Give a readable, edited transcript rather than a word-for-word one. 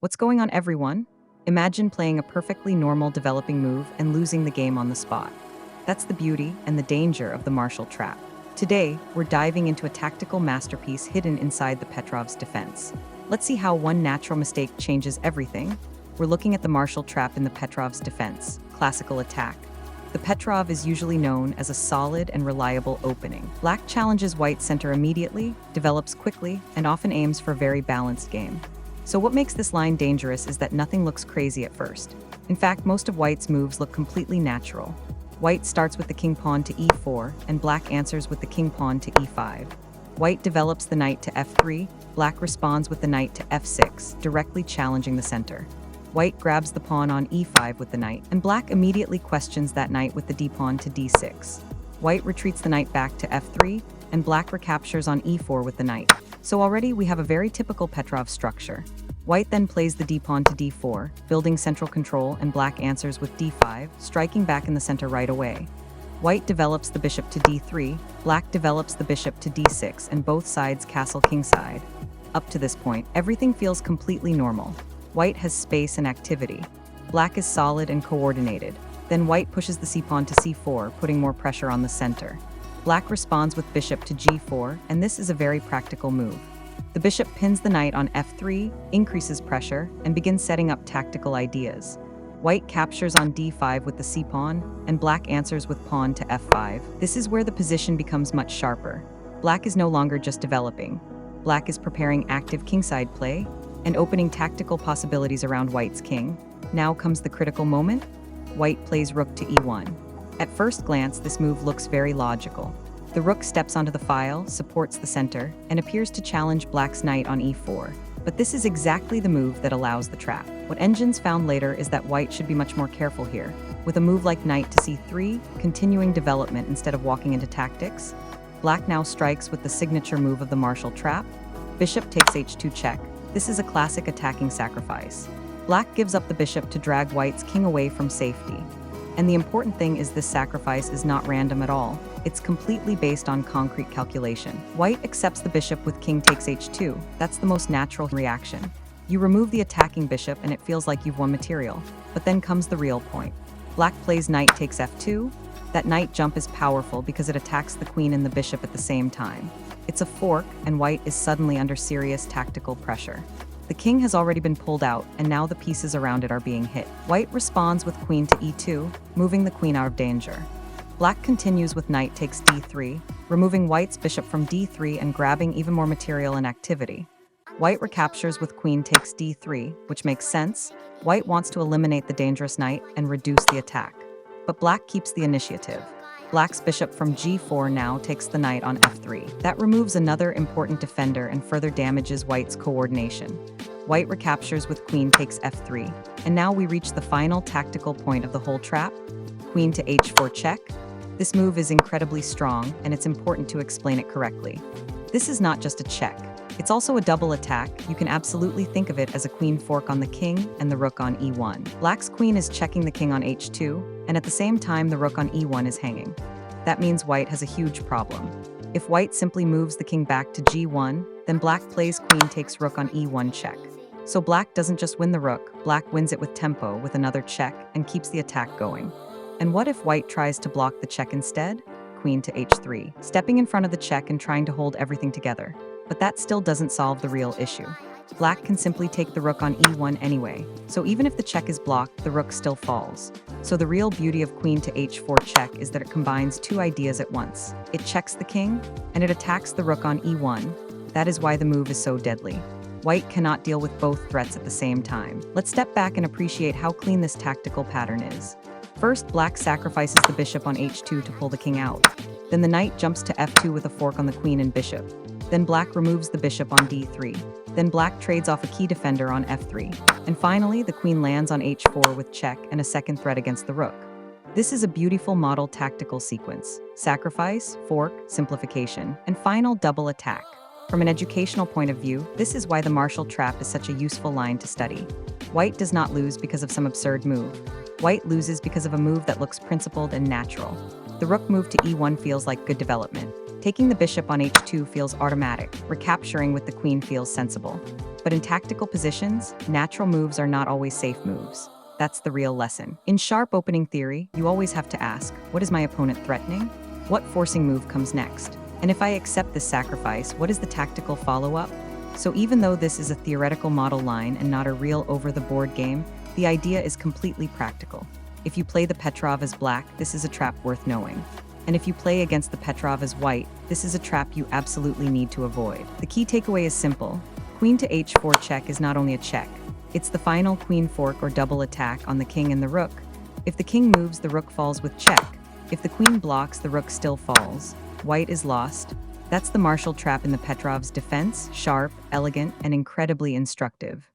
What's going on, everyone? Imagine playing a perfectly normal developing move and losing the game on the spot. That's the beauty and the danger of the Marshall trap. Today, we're diving into a tactical masterpiece hidden inside the Petrov's defense. Let's see how one natural mistake changes everything. We're looking at the Marshall trap in the Petrov's defense, classical attack. The Petrov is usually known as a solid and reliable opening. Black challenges white's center immediately, develops quickly, and often aims for a very balanced game. So what makes this line dangerous is that nothing looks crazy at first. In fact, most of white's moves look completely natural. White starts with the king pawn to e4, and black answers with the king pawn to e5. White develops the knight to f3, black responds with the knight to f6, directly challenging the center. White grabs the pawn on e5 with the knight, and black immediately questions that knight with the d-pawn to d6. White retreats the knight back to f3, and black recaptures on e4 with the knight. So already we have a very typical Petrov structure. White then plays the d-pawn to d4, building central control, and black answers with d5, striking back in the center right away. White develops the bishop to d3, black develops the bishop to d6, and both sides castle kingside. Up to this point, everything feels completely normal. White has space and activity. Black is solid and coordinated. Then white pushes the c-pawn to c4, putting more pressure on the center. Black responds with bishop to g4, and this is a very practical move. The bishop pins the knight on f3, increases pressure, and begins setting up tactical ideas. White captures on d5 with the c-pawn, and black answers with pawn to f5. This is where the position becomes much sharper. Black is no longer just developing. Black is preparing active kingside play and opening tactical possibilities around white's king. Now comes the critical moment. White plays rook to e1. At first glance, this move looks very logical. The rook steps onto the file, supports the center, and appears to challenge black's knight on e4. But this is exactly the move that allows the trap. What engines found later is that white should be much more careful here. With a move like knight to c3, continuing development instead of walking into tactics, black now strikes with the signature move of the Marshall trap. Bishop takes h2 check. This is a classic attacking sacrifice. Black gives up the bishop to drag white's king away from safety. And the important thing is this sacrifice is not random at all. It's completely based on concrete calculation. White accepts the bishop with king takes h2. That's the most natural reaction. You remove the attacking bishop and it feels like you've won material. But then comes the real point. Black plays knight takes f2. That knight jump is powerful because it attacks the queen and the bishop at the same time. It's a fork, and white is suddenly under serious tactical pressure. The king has already been pulled out, and now the pieces around it are being hit. White responds with queen to e2, moving the queen out of danger. Black continues with knight takes d3, removing white's bishop from d3 and grabbing even more material and activity. White recaptures with queen takes d3, which makes sense. White wants to eliminate the dangerous knight and reduce the attack. But black keeps the initiative. Black's bishop from g4 now takes the knight on f3. That removes another important defender and further damages white's coordination. White recaptures with queen takes f3. And now we reach the final tactical point of the whole trap. Queen to h4 check. This move is incredibly strong, and it's important to explain it correctly. This is not just a check. It's also a double attack. You can absolutely think of it as a queen fork on the king and the rook on e1. Black's queen is checking the king on h2, and at the same time the rook on e1 is hanging. That means white has a huge problem. If white simply moves the king back to g1, then black plays queen takes rook on e1 check. So black doesn't just win the rook, black wins it with tempo with another check and keeps the attack going. And what if white tries to block the check instead? Queen to h3, stepping in front of the check and trying to hold everything together. But that still doesn't solve the real issue. Black can simply take the rook on e1 anyway, so even if the check is blocked, the rook still falls. So the real beauty of queen to h4 check is that it combines two ideas at once. It checks the king, and it attacks the rook on e1. That is why the move is so deadly. White cannot deal with both threats at the same time. Let's step back and appreciate how clean this tactical pattern is. First, black sacrifices the bishop on h2 to pull the king out. Then the knight jumps to f2 with a fork on the queen and bishop. Then black removes the bishop on d3. Then black trades off a key defender on f3. And finally, the queen lands on h4 with check and a second threat against the rook. This is a beautiful model tactical sequence. Sacrifice, fork, simplification, and final double attack. From an educational point of view, this is why the Marshall trap is such a useful line to study. White does not lose because of some absurd move. White loses because of a move that looks principled and natural. The rook move to e1 feels like good development. Taking the bishop on h2 feels automatic. Recapturing with the queen feels sensible. But in tactical positions, natural moves are not always safe moves. That's the real lesson. In sharp opening theory, you always have to ask, what is my opponent threatening? What forcing move comes next? And if I accept this sacrifice, what is the tactical follow-up? So even though this is a theoretical model line and not a real over-the-board game, the idea is completely practical. If you play the Petrov as black, this is a trap worth knowing. And if you play against the Petrov as white, this is a trap you absolutely need to avoid. The key takeaway is simple. Queen to h4 check is not only a check, it's the final queen fork or double attack on the king and the rook. If the king moves, the rook falls with check. If the queen blocks, the rook still falls. White is lost. That's the Marshall trap in the Petrov's defense, sharp, elegant, and incredibly instructive.